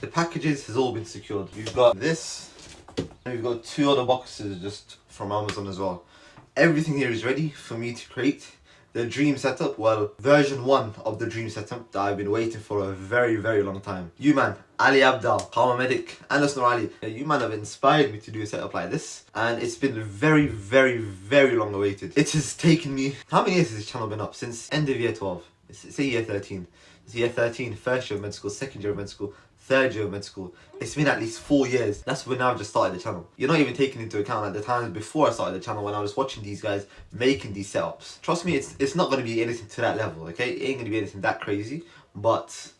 The packages has all been secured. We've got this, and we've got 2 other boxes just from Amazon as well. Everything here is ready for me to create the dream setup, well, version 1 of the dream setup that I've been waiting for a very, very long time. You man, Ali Abdaal, KharmaMedic Anas Nuur Ali, you man have inspired me to do a setup like this, and it's been very, very, very long awaited. It has taken me, how many years has this channel been up? Since end of year 12. It's year 13. It's year 13, first year of med school, second year of med school, third year of med school. It's been at least 4 years. That's when I've just started the channel. You're not even taking into account at the times before I started the channel when I was watching these guys making these setups. Trust me, it's not going to be anything to that level, okay? It ain't going to be anything that crazy, but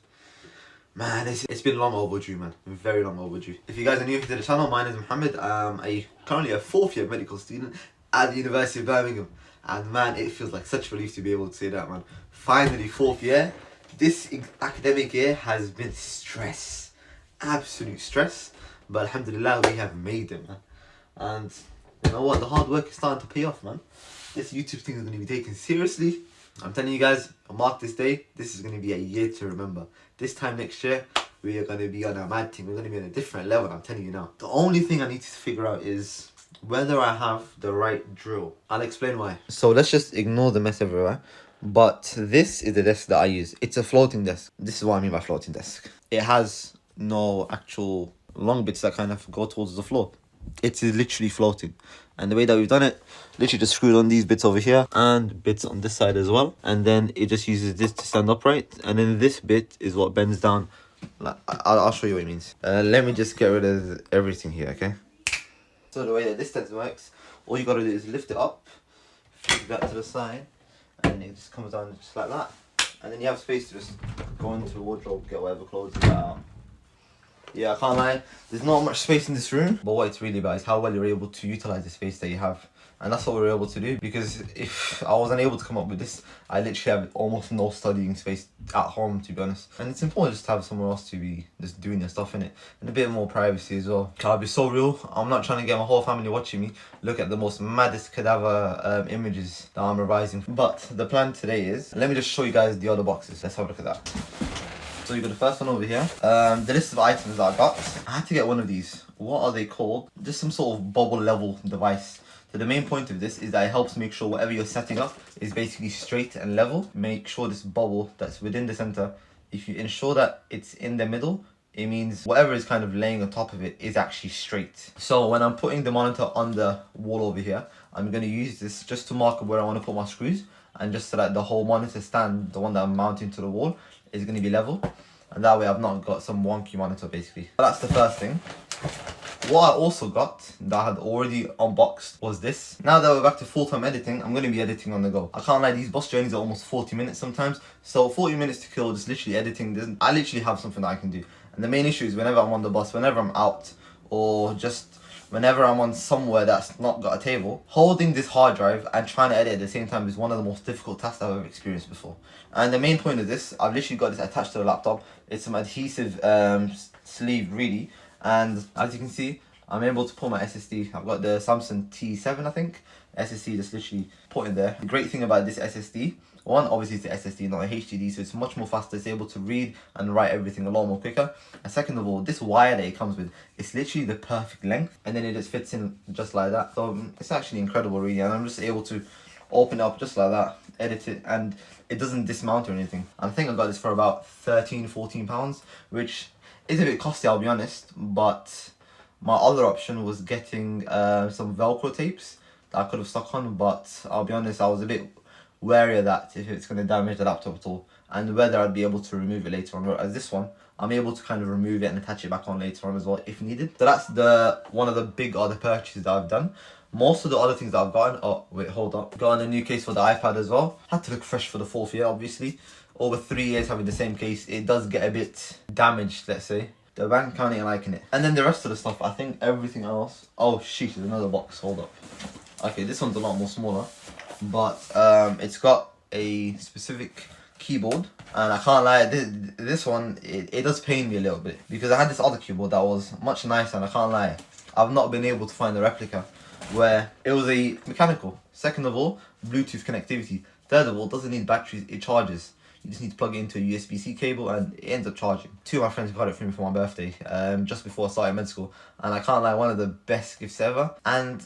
man, it's been long overdue, man. Very long overdue. If you guys are new to the channel, my name is Mohammed. I'm currently a 4th year medical student at the University of Birmingham. And man, it feels like such a relief to be able to say that, man. Finally, 4th year. This academic year has been stress, absolute stress, but alhamdulillah we have made it, man. And you know what, the hard work is starting to pay off, man. This YouTube thing is going to be taken seriously. I'm telling you guys, mark this day, this is going to be a year to remember. This time next year, we are going to be on a mad thing, we're going to be on a different level, I'm telling you now. The only thing I need to figure out is whether I have the right drill. I'll explain why. So let's just ignore the mess everywhere. But this is the desk that I use. It's a floating desk. This is what I mean by floating desk. It has no actual long bits that kind of go towards the floor. It is literally floating. And the way that we've done it, literally just screwed on these bits over here and bits on this side as well. And then it just uses this to stand upright. And then this bit is what bends down. I'll show you what it means. Let me just get rid of everything here, okay? So the way that this desk works, all you gotta do is lift it up, flip that to the side, and it just comes down just like that, and then you have space to just go into the wardrobe, get whatever clothes you got out. Yeah, I can't lie, there's not much space in this room, but what it's really about is how well you're able to utilize the space that you have. And that's what we were able to do, because if I wasn't able to come up with this, I literally have almost no studying space at home, to be honest. And it's important just to have somewhere else to be just doing your stuff in it, and a bit more privacy as well. I'll be so real, I'm not trying to get my whole family watching me look at the most maddest cadaver images that I'm revising. But the plan today is, let me just show you guys the other boxes. Let's have a look at that. So you got the first one over here. The list of items that I got. I had to get one of these. What are they called? Just some sort of bubble level device. So the main point of this is that it helps make sure whatever you're setting up is basically straight and level. Make sure this bubble that's within the center, if you ensure that it's in the middle, it means whatever is kind of laying on top of it is actually straight. So when I'm putting the monitor on the wall over here, I'm going to use this just to mark where I want to put my screws, and just so that the whole monitor stand, the one that I'm mounting to the wall, is going to be level. And that way I've not got some wonky monitor basically. So that's the first thing. What I also got that I had already unboxed was this. Now that we're back to full-time editing, I'm going to be editing on the go. I can't lie, these bus journeys are almost 40 minutes sometimes. So 40 minutes to kill just literally editing. I literally have something that I can do. And the main issue is whenever I'm on the bus, whenever I'm out, or just whenever I'm on somewhere that's not got a table, holding this hard drive and trying to edit at the same time is one of the most difficult tasks I've ever experienced before. And the main point of this, I've literally got this attached to the laptop. It's some adhesive sleeve really. And as you can see, I'm able to pull my SSD. I've got the Samsung T7, I think. SSD just literally put in there. The great thing about this SSD, one, obviously it's the SSD, not a HDD, so it's much more faster. It's able to read and write everything a lot more quicker. And second of all, this wire that it comes with, it's literally the perfect length, and then it just fits in just like that. So it's actually incredible really, and I'm just able to open it up just like that, edit it, and it doesn't dismount or anything. I think I got this for about £13–14, which is a bit costly, I'll be honest, but my other option was getting some Velcro tapes that I could have stuck on, but I'll be honest, I was a bit wary of that, if it's going to damage the laptop at all, and whether I'd be able to remove it later on. Whereas this one, I'm able to kind of remove it and attach it back on later on as well if needed. So that's one of the big other purchases that I've done. Most of the other things that I've gotten, oh wait, hold up, got a new case for the iPad as well. Had to look fresh for the 4th year, obviously. Over 3 years having the same case, it does get a bit damaged, let's say. The bank account ain't liking it. And then the rest of the stuff, I think everything else. Oh shit, there's another box, hold up. Okay, this one's a lot more smaller, but it's got a specific keyboard, and I can't lie, this one, it does pain me a little bit, because I had this other keyboard that was much nicer, and I can't lie, I've not been able to find a replica. where it was a mechanical. Second of all, Bluetooth connectivity. Third of all, doesn't need batteries, it charges. You just need to plug it into a USB-C cable and it ends up charging. Two of my friends got it for me for my birthday, just before I started med school. And I can't lie, one of the best gifts ever. And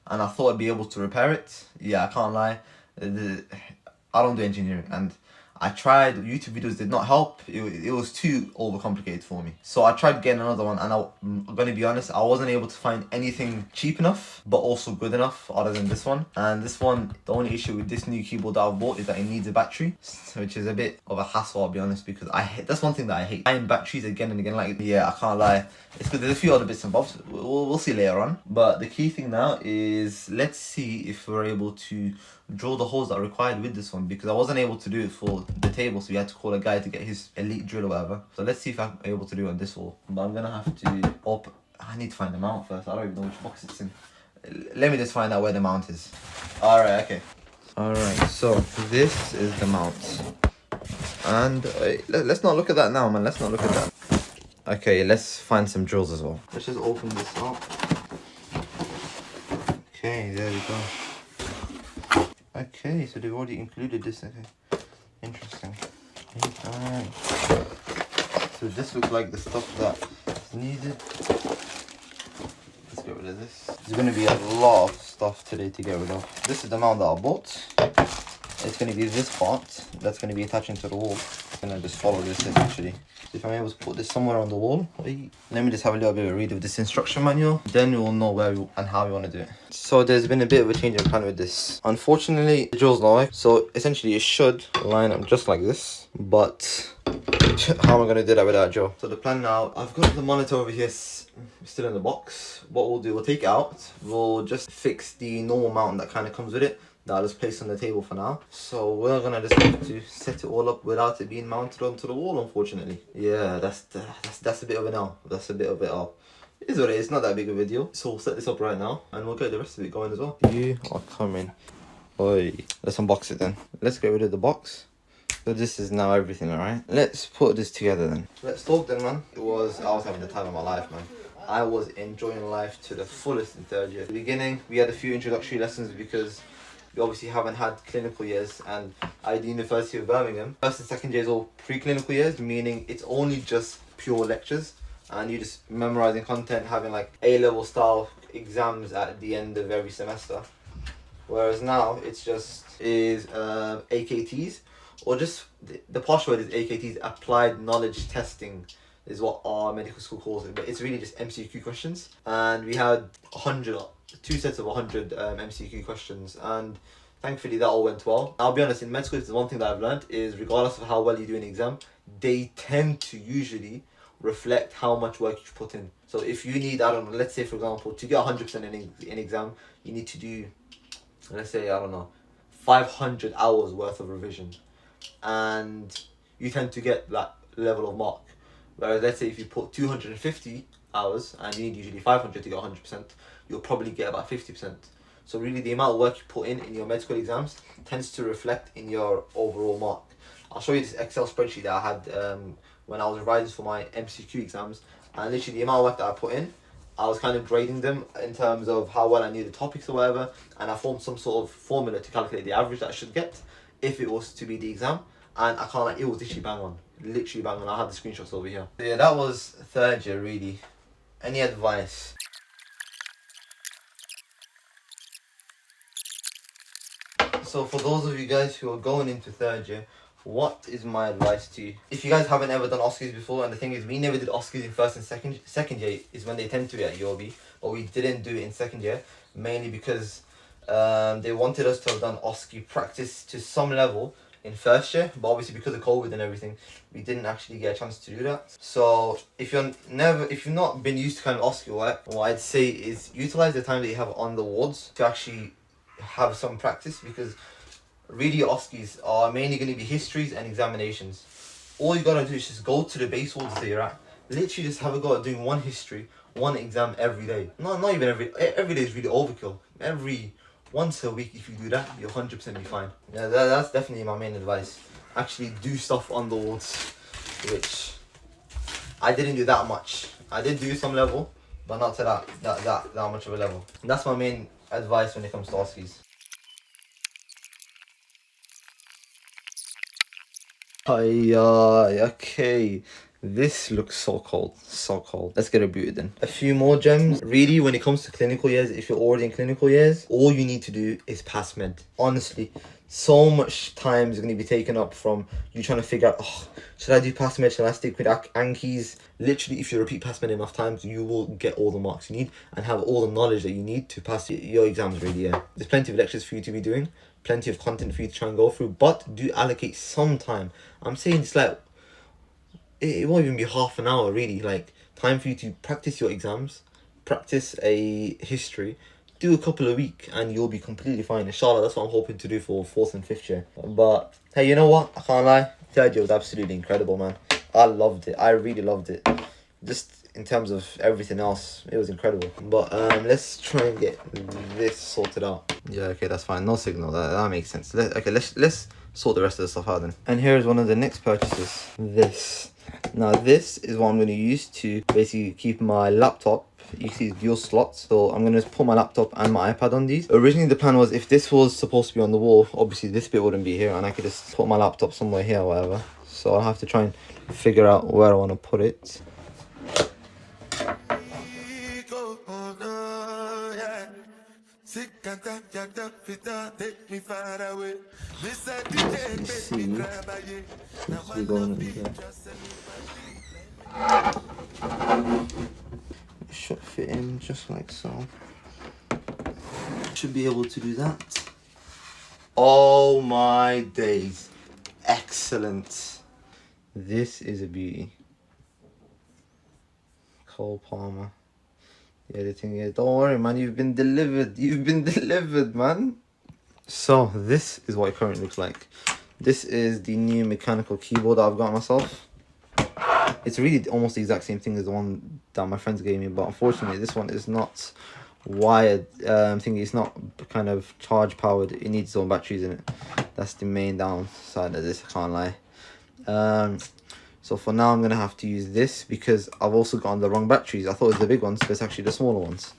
I thought I'd be able to repair it. Yeah, I can't lie. I don't do engineering, and I tried, YouTube videos did not help. It was too overcomplicated for me. So I tried getting another one, and I'm gonna be honest, I wasn't able to find anything cheap enough, but also good enough other than this one. And this one, the only issue with this new keyboard that I've bought is that it needs a battery, which is a bit of a hassle, I'll be honest, because that's one thing that I hate. Buying batteries again and again, like, yeah, I can't lie. It's because there's a few other bits and bobs. We'll see later on. But the key thing now is, let's see if we're able to drill the holes that are required with this one, because I wasn't able to do it for the table, so we had to call a guy to get his elite drill or whatever. So let's see if I'm able to do it on this wall. But I'm gonna have to I need to find the mount first. I don't even know which box it's in. Let me just find out where the mount is. Alright, okay. Alright, so this is the mount. And let's not look at that now, man. Let's not look at that. Okay, let's find some drills as well. Let's just open this up. Okay, there we go. Okay, so they've already included this. Okay, interesting. Alright. So this looks like the stuff that is needed. Let's get rid of this. There's going to be a lot of stuff today to get rid of. This is the mount that I bought. It's going to be this part that's going to be attaching to the wall. I'm going to just follow this essentially. If I'm able to put this somewhere on the wall, let me just have a little bit of a read of this instruction manual, then we'll know where and how we want to do it. So there's been a bit of a change in plan with this. Unfortunately, the drill's not working, so essentially it should line up just like this, but how am I going to do that without a drill? So the plan now, I've got the monitor over here still in the box. What we'll do, we'll take it out, we'll just fix the normal mount that kind of comes with it, that I'll just place on the table for now. So we're gonna just have to set it all up without it being mounted onto the wall, unfortunately. Yeah, that's a bit of an L. That's a bit of it up. It is what it is, not that big of a deal. So we'll set this up right now and we'll get the rest of it going as well. You are coming. Oi. Let's unbox it then. Let's get rid of the box. So this is now everything, alright? Let's put this together then. Let's talk then, man. I was having the time of my life, man. I was enjoying life to the fullest in third year. At the beginning, we had a few introductory lessons because we obviously haven't had clinical years, and I the University of Birmingham. First and second years all pre-clinical years, meaning it's only just pure lectures and you just memorizing content, having like A-level style exams at the end of every semester. Whereas now it's just AKTs, or just the posh word is AKTs, applied knowledge testing is what our medical school calls it, but it's really just MCQ questions. And we had 2 sets of 100 MCQ questions, and thankfully that all went well. I'll be honest, in med school, one thing that I've learned is regardless of how well you do an exam, they tend to usually reflect how much work you put in. So if you need, I don't know, let's say for example, to get 100% in exam, you need to do, let's say, I don't know, 500 hours worth of revision, and you tend to get that level of mark. Whereas let's say if you put 250 hours and you need usually 500 to get 100%, you'll probably get about 50%. So really the amount of work you put in your medical exams tends to reflect in your overall mark. I'll show you this Excel spreadsheet that I had when I was revising for my MCQ exams, and literally the amount of work that I put in, I was kind of grading them in terms of how well I knew the topics or whatever, and I formed some sort of formula to calculate the average that I should get if it was to be the exam, and I can't, like, it was literally bang on. Literally bang on. I have the screenshots over here. Yeah, that was third year really. Any advice? So for those of you guys who are going into third year, what is my advice to you? If you guys haven't ever done OSCEs before, and the thing is we never did OSCEs in first and second year is when they tend to be at UOB, but we didn't do it in second year, mainly because they wanted us to have done OSCE practice to some level in first year, but obviously because of COVID and everything, we didn't actually get a chance to do that. So if you've not been used to kind of OSCE work, what I'd say is utilize the time that you have on the wards to actually have some practice, because really OSCEs are mainly going to be histories and examinations. All you gotta do is just go to the base wards that you're at. Literally just have a go at doing one history, one exam every day. Not even every day is really overkill. Once a week, if you do that, you'll 100% be fine. Yeah, that's definitely my main advice. Actually do stuff on the wards, which I didn't do that much. I did do some level, but not to that much of a level. And that's my main advice when it comes to OSCEs. Okay. This looks so cold, so cold. Let's get it booted then. A few more gems. Really, when it comes to clinical years, if you're already in clinical years, all you need to do is pass med. Honestly, so much time is going to be taken up from you trying to figure out, oh, should I do pass med? Should I stick with Anki's? Literally, if you repeat pass med enough times, you will get all the marks you need and have all the knowledge that you need to pass your exams really, yeah. There's plenty of lectures for you to be doing, plenty of content for you to try and go through, but do allocate some time. I'm saying it's like, it won't even be half an hour really, like time for you to practice your exams, practice a history, do a couple a week and you'll be completely fine. Inshallah, that's what I'm hoping to do for 4th and 5th year. But hey, you know what, I can't lie, 3rd year was absolutely incredible, man. I loved it, I really loved it. Just in terms of everything else, it was incredible. But let's try and get this sorted out. Yeah, okay, that's fine, no signal, that makes sense. Let's sort the rest of the stuff out then. And here's one of the next purchases, this. Now this is what I'm going to use to basically keep my laptop. You see these dual slots, so I'm going to put my laptop and my iPad on these. Originally the plan was, if this was supposed to be on the wall, obviously this bit wouldn't be here and I could just put my laptop somewhere here or whatever. So I'll have to try and figure out where I want to put it. It should fit in just like so. Should be able to do that. Oh my days, excellent. This is a beauty. Cole Palmer. The editing is, don't worry man, you've been delivered, man. So this is what it currently looks like. This is the new mechanical keyboard that I've got myself. It's really almost the exact same thing as the one that my friends gave me, but unfortunately this one is not wired. It's not kind of charge powered. It needs its own batteries in it. That's the main downside of this, I can't lie. So for now I'm gonna have to use this because I've also gotten the wrong batteries. I thought it was the big ones, but it's actually the smaller ones.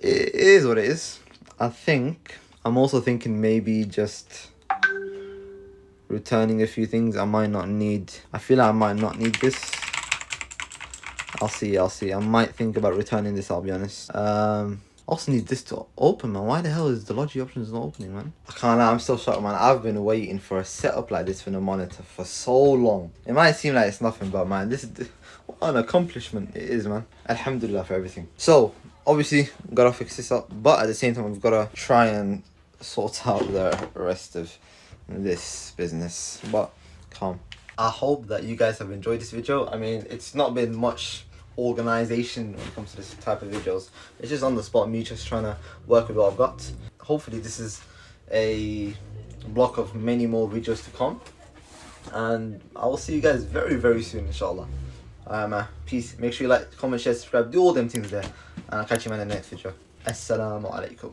It is what it is. I'm also thinking maybe just returning a few things I might not need. I feel like I might not need this. I'll see. I might think about returning this, I'll be honest. Also need this to open, man. Why the hell is the Logi options not opening, man? I can't lie, I'm still shocked, man. I've been waiting for a setup like this for the monitor for so long. It might seem like it's nothing, but man, this is what an accomplishment it is, man. Alhamdulillah for everything. So obviously gotta fix this up, but at the same time we've gotta try and sort out the rest of this business. But calm. I hope that you guys have enjoyed this video. I mean, it's not been much organization when it comes to this type of videos. It's just on the spot, me just trying to work with what I've got. Hopefully this is a block of many more videos to come, and I will see you guys very, very soon, inshallah. Peace. Make sure you like, comment, share, subscribe, do all them things there, and I'll catch you in the next video. Assalamu alaikum.